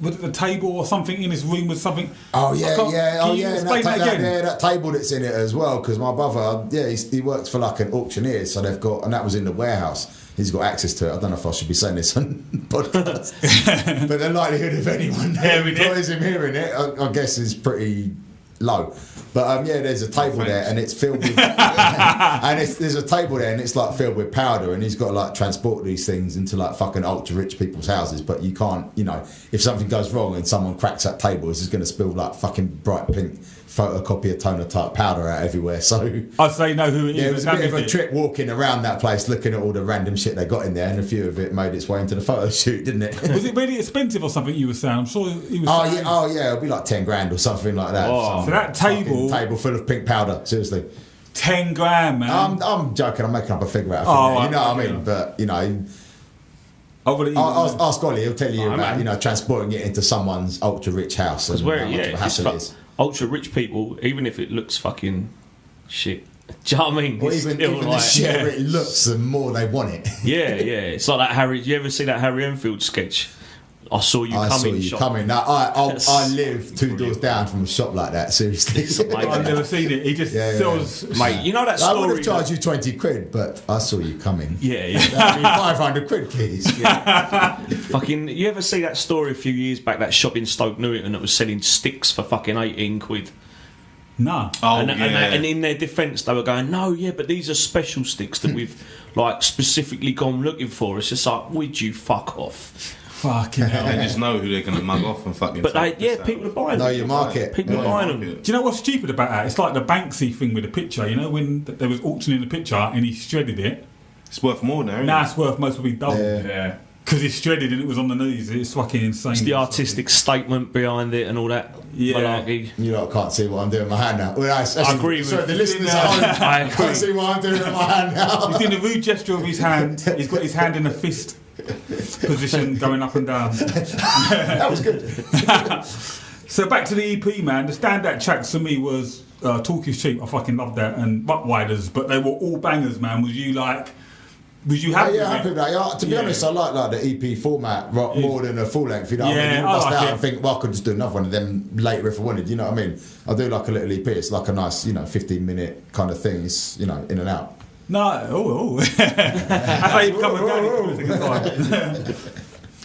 was it the table or something in his room with something? Oh yeah. Can you explain that again? That table that's in it as well. Because my brother, he works for like an auctioneer, so they've got, and that was in the warehouse. He's got access to it. I don't know if I should be saying this on podcast, but the likelihood of anyone employs him hearing it, I guess, is pretty low. But there's a table there, and it's filled with, there's a table there, and it's like filled with powder, and he's got to like transport these things into like fucking ultra rich people's houses. But you can't, if something goes wrong and someone cracks that table, it's just going to spill like fucking bright pink photocopier toner type powder out everywhere. So I'd say know who it is. yeah, it was a bit of a trip walking around that place, looking at all the random shit they got in there, and a few of it made its way into the photo shoot, didn't it? Was it really expensive or something you were saying? I'm sure he was saying. Oh yeah, it'll be like 10 grand or something like that. So that table full of pink powder, seriously. 10 grand, man. I'm joking, I'm making up a figure out Oh, of it. You know what I yeah. mean? But I'll ask Ollie, he'll tell you about transporting it into someone's ultra rich house and Where, how much of a hassle it is. Ultra rich people, even if it looks fucking shit. Do you know what I mean? Well, It's even still the like, shitter it looks, the more they want it. yeah. It's like that Harry. You ever see that Harry Enfield sketch? I saw you I saw coming. you shop. coming. Now, I live 2 doors down from a shop like that, seriously. I've never seen it. He just sells. Mate, you know that story. I would have charged you 20 quid, but I saw you coming. Yeah. That'd be 500 quid, please. Fucking, you ever see that story a few years back? That shop in Stoke Newington that was selling sticks for fucking 18 quid. No. Oh, And in their defence, they were going, "No, yeah, but these are special sticks that we've like specifically gone looking for." It's just like, would you fuck off? Fucking hell. They just know who they're going to mug off and fucking. But people are buying Know them. your market. People are buying them. Do you know what's stupid about that? It's like the Banksy thing with the picture. You know when there was auctioning the picture and he shredded it. It's worth more now. Isn't Now it? it's worth most probably double. Yeah. Because it's shredded and it was on the news. It's fucking insane. It's the artistic statement behind it and all that malarkey. You lot can't see what I'm doing with my hand now. Well, I agree with sorry, the you. listeners at home I agree. can't see what I'm doing with my hand now. He's doing a rude gesture of his hand. He's got his hand in a fist. position going up and down. That was good. So back to the EP, man. The standout tracks for me was Talk Is Cheap. I fucking loved that, and Buck Riders, but they were all bangers, man. Was you happy? Yeah, happy with that. Yeah, to be honest, I like the EP format more than a full length. You know what I mean? You bust out and think, well, I could just do another one of them later if I wanted. You know what I mean? I do like a little EP. It's like a nice, 15-minute kind of thing. It's in and out. No, that's how you become a daddy.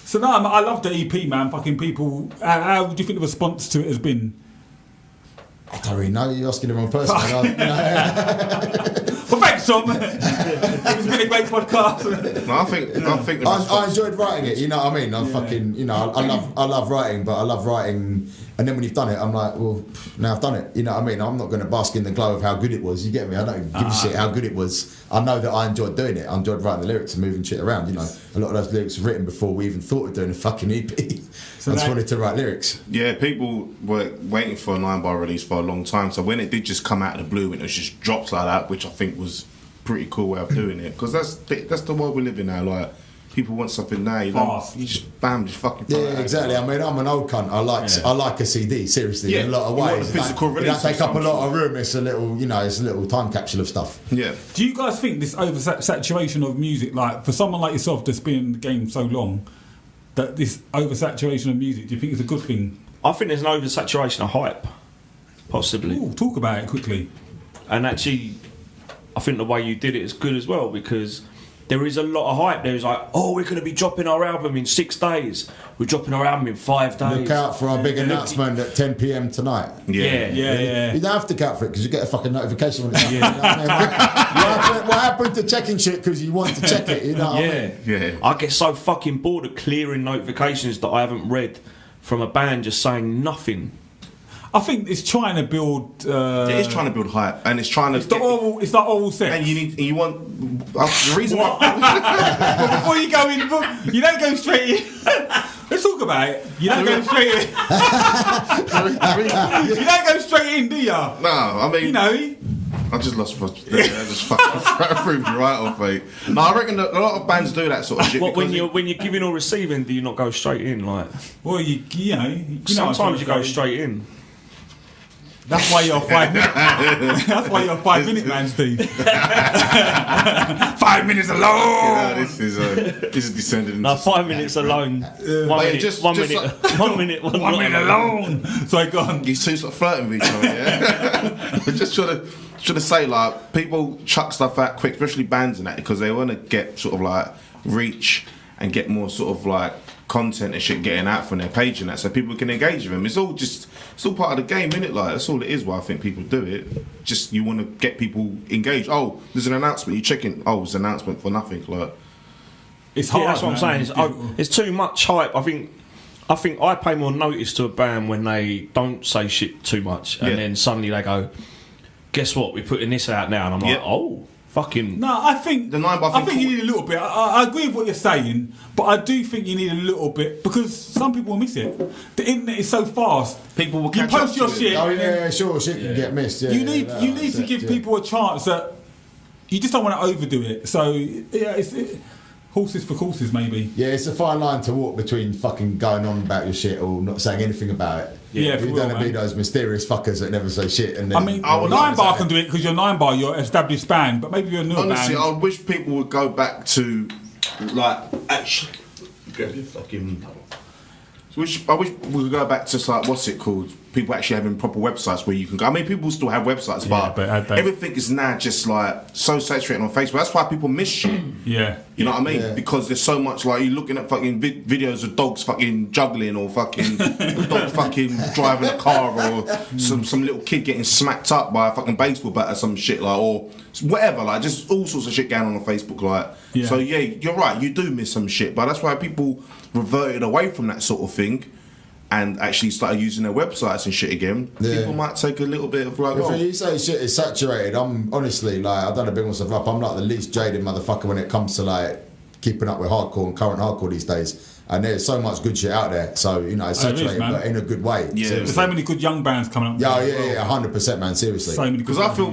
So no, I love the EP, man. Fucking people. How do you think the response to it has been? I don't really know. You're asking the wrong person. Well, thanks, Tom. It's been a great podcast. No, I think I enjoyed writing it. You know what I mean? I'm fucking. I love writing, but I love writing. And then when you've done it, I'm like, well, now I've done it. You know what I mean? I'm not going to bask in the glow of how good it was. You get me? I don't give a shit how good it was. I know that I enjoyed doing it. I enjoyed writing the lyrics and moving shit around. You know, a lot of those lyrics were written before we even thought of doing a fucking EP. So I just wanted to write lyrics. Yeah, people were waiting for a Ninebar release for a long time. So when it did just come out of the blue and it was just drops like that, which I think was pretty cool way of doing it, because that's the world we live in now. Like, people want something now. You just fucking. Yeah, exactly. I mean, I'm an old cunt. I like a CD. Seriously, in a lot of ways. Physical release. It don't take up a lot of room. It's a little, it's a little time capsule of stuff. Yeah. Do you guys think this oversaturation of music, like for someone like yourself that's been in the game so long, that this oversaturation of music, do you think it's a good thing? I think there's an oversaturation of hype, possibly. Ooh, talk about it quickly. And actually, I think the way you did it is good as well, because there is a lot of hype. There's like, oh, we're going to be dropping our album in 6 days. We're dropping our album in 5 days. Look out for our big announcement at 10 p.m. tonight. Yeah. You don't have to look out for it because you get a fucking notification when it's happening. You know what I mean? What happened to checking shit because you want to check it? You know what I mean? Yeah. I get so fucking bored of clearing notifications that I haven't read from a band just saying nothing. I think it's trying to build. It is trying to build hype, and it's trying to. It's the oral sex. And you want the reason why. But before you go in, you don't go straight in. Let's talk about it. You don't go straight in. You don't go straight in, do you? No, I mean, I just lost my. I just fucking threw me right off, mate. No, I reckon that a lot of bands do that sort of shit. What, when you're giving or receiving, do you not go straight in? Like, well, you sometimes you go straight in. That's why you're 5 minutes. That's why you're 5 minute man, Steve. 5 minutes alone. Yeah, this is descended into. No, 5 minutes alone. 1 minute. 1 minute. 1 minute alone. So go on. You two sort of flirting with each other, yeah. Just trying to say, like, people chuck stuff out quick, especially bands and that, because they want to get sort of like reach and get more sort of like content and shit getting out from their page and that, so people can engage with them. It's all part of the game, innit? Like, that's all it is. Why I think people do it. Just you want to get people engaged. Oh, there's an announcement. You checking? Oh, it's an announcement for nothing. Like, it's hard. Yeah, that's what I'm saying. It's too much hype. I think I pay more notice to a band when they don't say shit too much, and then suddenly they go, "Guess what? We're putting this out now," and I'm like, "Oh." Fucking no, I think I think you need a little bit. I agree with what you're saying, but I do think you need a little bit because some people will miss it. The internet is so fast. People will catch up. You post your shit. Oh yeah, sure, shit can get missed. Yeah, you need to give people a chance. That you just don't want to overdo it. So yeah, horses for courses, maybe. Yeah, it's a fine line to walk between fucking going on about your shit or not saying anything about it. Yeah, we don't want to be those mysterious fuckers that never say shit. And then, I mean, Ninebar can do it because you're Ninebar, you're an established band, but maybe you're a new band. Honestly, I wish people would go back to, like, actually, fucking. I wish we could go back to, like, what's it called? People actually having proper websites where you can go. I mean, people still have websites, but everything is now just like so saturated on Facebook. That's why people miss shit. Yeah. You know what I mean? Yeah. Because there's so much, like, you're looking at fucking videos of dogs fucking juggling or fucking dog fucking driving a car or some little kid getting smacked up by a fucking baseball bat or some shit, like, or whatever, like, just all sorts of shit going on Facebook, like. Yeah. So yeah, you're right, you do miss some shit, but that's why people reverted away from that sort of thing and actually started using their websites and shit again. Yeah. People might take a little bit of like, if you say shit is saturated, I'm honestly, like, I don't want to bring myself up, I'm like the least jaded motherfucker when it comes to like keeping up with hardcore and current hardcore these days. And there's so much good shit out there. So, you know, it's saturated, but in a good way. Yeah. There's so many good young bands coming up. Yeah, 100%, man. Seriously. So many good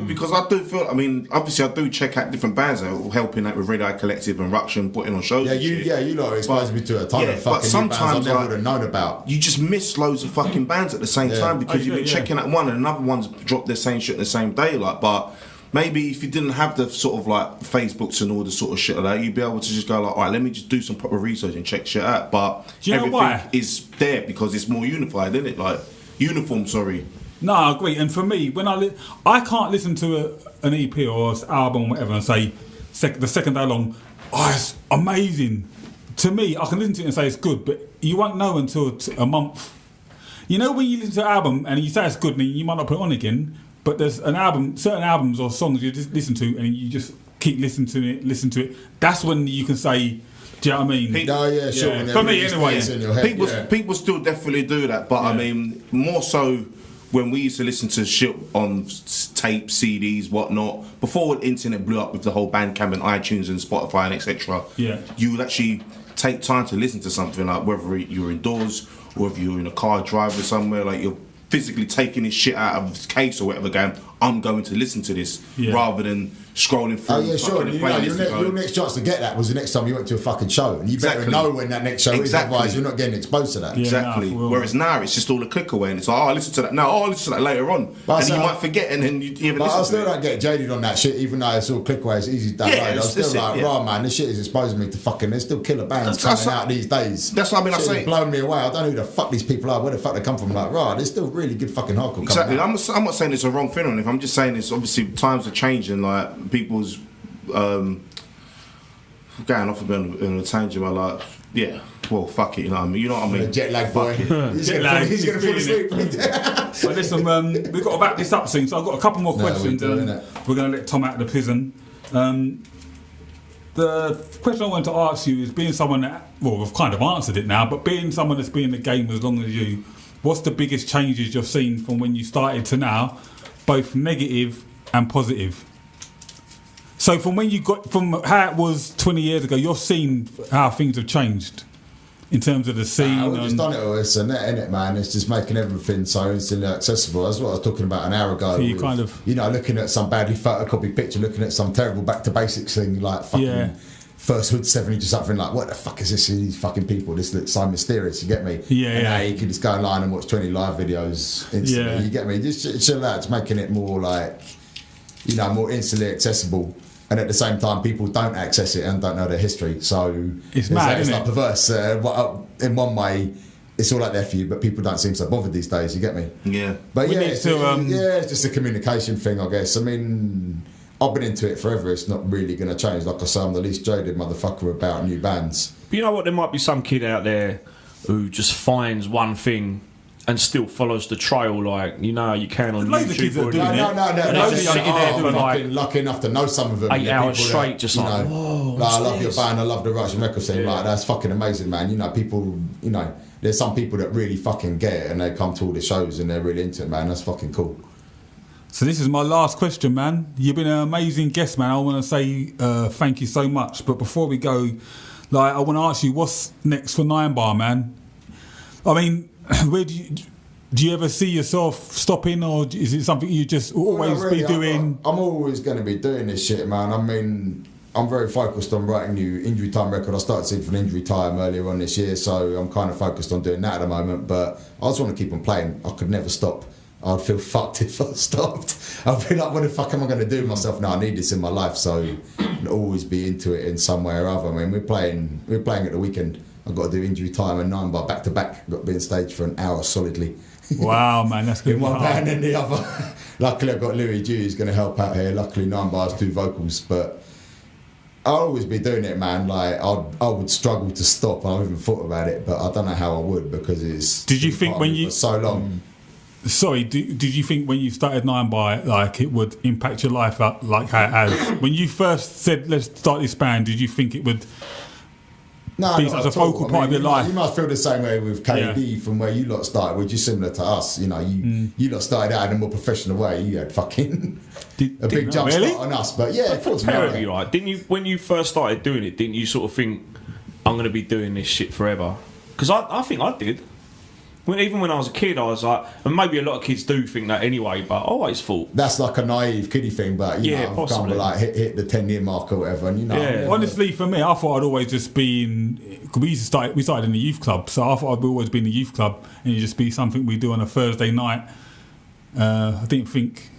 Because I do feel, I mean, obviously I do check out different bands that are helping out with Red Eye Collective and Ruction, putting on shows. You lot exposed me to a ton of fucking new bands I never would have known about. You just miss loads of fucking bands at the same time because you've been checking out one and another one's dropped the same shit the same day. Like, but maybe if you didn't have the sort of like Facebooks and all the sort of shit like that, you'd be able to just go like, all right, let me just do some proper research and check shit out. But do you know why? is there because it's more unified, isn't it? Like uniform. Sorry. No, I agree. And for me, when I can't listen to an EP or an album or whatever and say the second day long, oh, it's amazing. To me, I can listen to it and say it's good, but you won't know until a month. You know when you listen to an album and you say it's good and you might not put it on again, but there's certain albums or songs you just listen to and you just keep listening to it. That's when you can say, do you know what I mean? Sure. For me, anyway. People still definitely do that, but I mean, more so when we used to listen to shit on tape, CDs, whatnot, before the internet blew up with the whole Bandcamp and iTunes and Spotify and etc. Yeah. You would actually take time to listen to something, like whether you're indoors or if you're in a car driving somewhere, like you're physically taking this shit out of its case or whatever, going, I'm going to listen to this, rather than scrolling through. Oh yeah, sure. Your next chance to get that was the next time you went to a fucking show, and you better know when that next show is, otherwise you're not getting exposed to that. Exactly. Whereas now it's just all a click away, and it's like, oh, I listen to that now. Oh, I'll listen to that later on, and you might forget, and then you even. But I still don't get jaded on that shit, even though it's all click away. It's easy to download. I'm still like, right, man, this shit is exposing me to fucking. There's still killer bands coming out these days. That's what I mean. I say, blowing me away. I don't know who the fuck these people are. Where the fuck they come from? Like, right, there's still really good fucking hardcore. Exactly. I'm not saying it's a wrong thing on it. I'm just saying it's obviously times are changing. Like people's. Going off a bit on a tangent, but like, yeah, well, fuck it, you know what I mean? You know what I mean? Jet lag boy. He's going to fall asleep. Well, listen, we've got to wrap this up soon, so I've got a couple more questions. We're going to let Tom out of the prison. The question I wanted to ask you is, being someone that, well, we've kind of answered it now, but being someone that's been in the game as long as you, what's the biggest changes you've seen from when you started to now, both negative and positive? So from when you got, from how it was 20 years ago, you're seeing how things have changed in terms of the scene. We've just done it all. It's a net, innit, man? It's just making everything so instantly accessible. That's what I was talking about an hour ago. So you kind of, you know, looking at some badly photocopied picture, looking at some terrible back to basics thing, like fucking First Hood 70 or something, like, what the fuck is this? These fucking people, this looks so mysterious, you get me? Now you can just go online and watch 20 live videos instantly, you get me? Just chill out. It's making it more like, you know, more instantly accessible. And at the same time, people don't access it and don't know their history. So it's mad, it's isn't like perverse. In one way, it's all out there for you, but people don't seem so bothered these days. You get me? Yeah. But it's just a communication thing, I guess. I mean, I've been into it forever. It's not really going to change. Like I say, I'm the least jaded motherfucker about new bands. But you know what? There might be some kid out there who just finds one thing and still follows the trail, like, you know, you can on YouTube. Kids are doing no. Just sitting there for like lucky enough to know some of them. 8 hours straight, just like, whoa, like, I love your band, I love the Russian record scene. Like, that's fucking amazing, man. You know, people, you know, there's some people that really fucking get it and they come to all the shows and they're really into it, man. That's fucking cool. So this is my last question, man. You've been an amazing guest, man. I want to say thank you so much. But before we go, like, I want to ask you, what's next for Ninebar, man? I mean, where do you ever see yourself stopping, or is it something you just always be doing? I'm always going to be doing this shit, man. I mean, I'm very focused on writing new Injury Time record. I started singing for Injury Time earlier on this year, so I'm kind of focused on doing that at the moment. But I just want to keep on playing. I could never stop. I'd feel fucked if I stopped. I'd be like, what the fuck am I going to do with myself now? I need this in my life, so I'll always be into it in some way or other. I mean, we're playing at the weekend. I've got to do Injury Time and Ninebar back to back. I've got to be on stage for an hour solidly. Wow, man, that's good. In one band and the other. Luckily, I've got Louis G who's going to help out here. Luckily, Ninebar's 2 vocals, but I'll always be doing it, man. Like, I would struggle to stop. I haven't even thought about it, but I don't know how I would, because it's. Did you think when you for so long? Sorry, did you think when you started Ninebar, like, it would impact your life like how it has? When you first said let's start this band, did you think it would? No, be such a focal part of your life? You must feel the same way with KD from where you lot started, which is similar to us. You know, you lot started out in a more professional way. You had fucking a big jump start on us, but yeah, right? Didn't you, when you first started doing it? Didn't you sort of think I'm going to be doing this shit forever. Because I think I did. Even when I was a kid, I was like, and maybe a lot of kids do think that anyway, but I always thought. That's like a naive kiddie thing, but you know, I've kind of like hit the 10-year mark or whatever, and you know. Yeah. Honestly, for me, I thought I'd always just been. We started in the youth club, so I thought I'd always be in the youth club, and it'd just be something we do on a Thursday night. I didn't think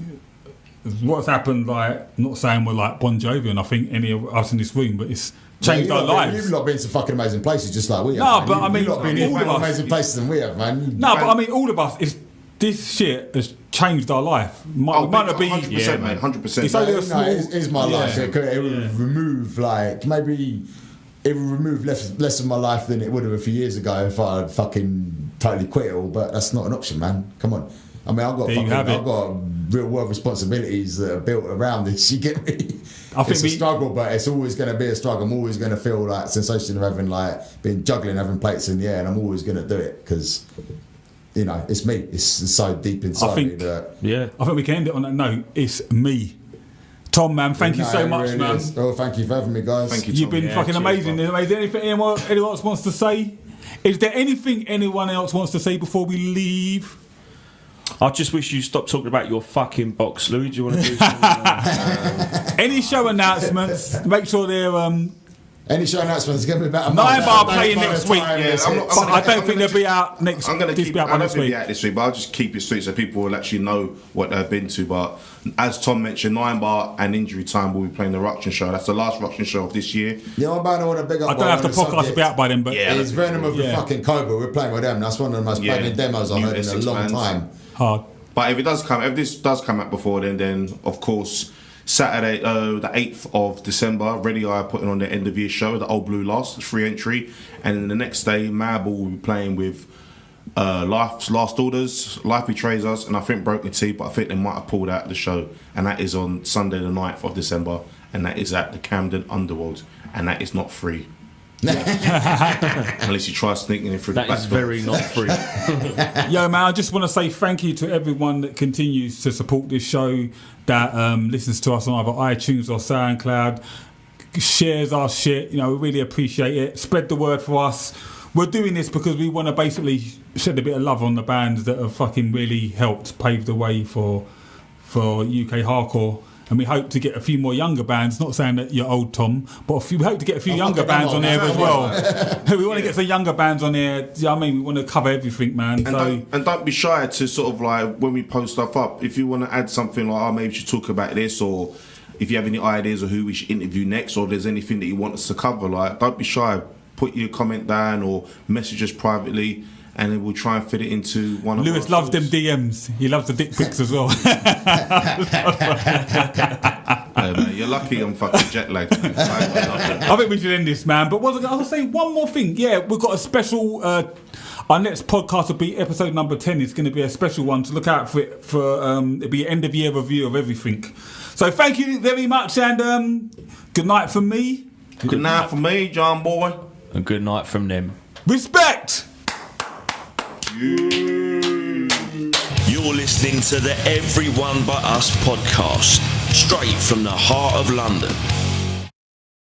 what's happened. Like, I'm not saying we're like Bon Jovi, and I think any of us in this room, but it's changed our lives. You've not been to fucking amazing places just like we have. No, man. but I mean, you've not been all in of us. amazing places than we have, man. No, but I mean, all of us. This shit has changed our life. Might not be 100%, man. 100%. It's only a small. It is my life. It would remove maybe it would remove less of my life than it would have a few years ago if I had fucking totally quit it all. But that's not an option, man. Come on. I mean, I've got real world responsibilities that are built around this. You get me? It's a struggle, but it's always going to be a struggle. I'm always going to feel like sensation of having been juggling, having plates in the air, and I'm always going to do it because, you know, it's me. It's so deep inside me that. Yeah. I think we can end it on that note. It's me. Tom, man, thank you so much, really man. Oh, thank you for having me, guys. Thank you, Tom. You've been fucking amazing. Is there anything anyone else wants to say? Is there anything anyone else wants to say before we leave? I just wish you stopped talking about your fucking box, Louis. Do you want to do something? Any show announcements? Make sure they're. Any show announcements is going to be about a month. Ninebar playing next week. Yeah, I don't think they'll be out next. I'm going to be out next week. Be out this week, but I'll just keep it sweet so people will actually know what they've been to. But as Tom mentioned, Ninebar and Injury Time will be playing the Ruction show. That's the last Ruction show of this year. Yeah, I'm about to want to big up. I don't have the podcast to be out by then, but it's Venom of the fucking Cobra. We're playing with them. That's one of the most played demos I've heard in a long time. Hard. But if this does come out before then of course. Saturday, the 8th of December, Ready Eye are putting on their end of year show, the Old Blue Lost, free entry. And then the next day, Ninebar will be playing with Life's Last Orders, Life Betrays Us, and I think Broken Tea, but I think they might have pulled out the show. And that is on Sunday, the 9th of December, and that is at the Camden Underworld, and that is not free. Unless you try sneaking in through the back door. That is very not free. Yo, man, I just want to say thank you to everyone that continues to support this show, that listens to us on either iTunes or SoundCloud, shares our shit. You know, we really appreciate it. Spread the word for us. We're doing this because we want to basically shed a bit of love on the bands that have fucking really helped pave the way for UK hardcore. And we hope to get a few more younger bands, not saying that you're old, Tom, but we hope to get a few younger bands on there as well. We want to get some younger bands on there. You know what I mean? We want to cover everything, man. And don't be shy to sort of like, when we post stuff up, if you want to add something like, maybe we should talk about this, or if you have any ideas of who we should interview next, or if there's anything that you want us to cover, like, don't be shy. Put your comment down or message us privately, and then we'll try and fit it into one of our Lewis loves them shows. DMs. He loves the dick pics as well. Hey, man, you're lucky I'm fucking jet lagged. I think we should end this, man. But I was going to say one more thing. Yeah, we've got a special. Our next podcast will be episode number 10. It's going to be a special one to look out for. It'll be an end of year review of everything. So thank you very much, and good night from me. Good night from me, John boy. And good night from them. Respect. You're listening to the Everyone But Us podcast, straight from the heart of London.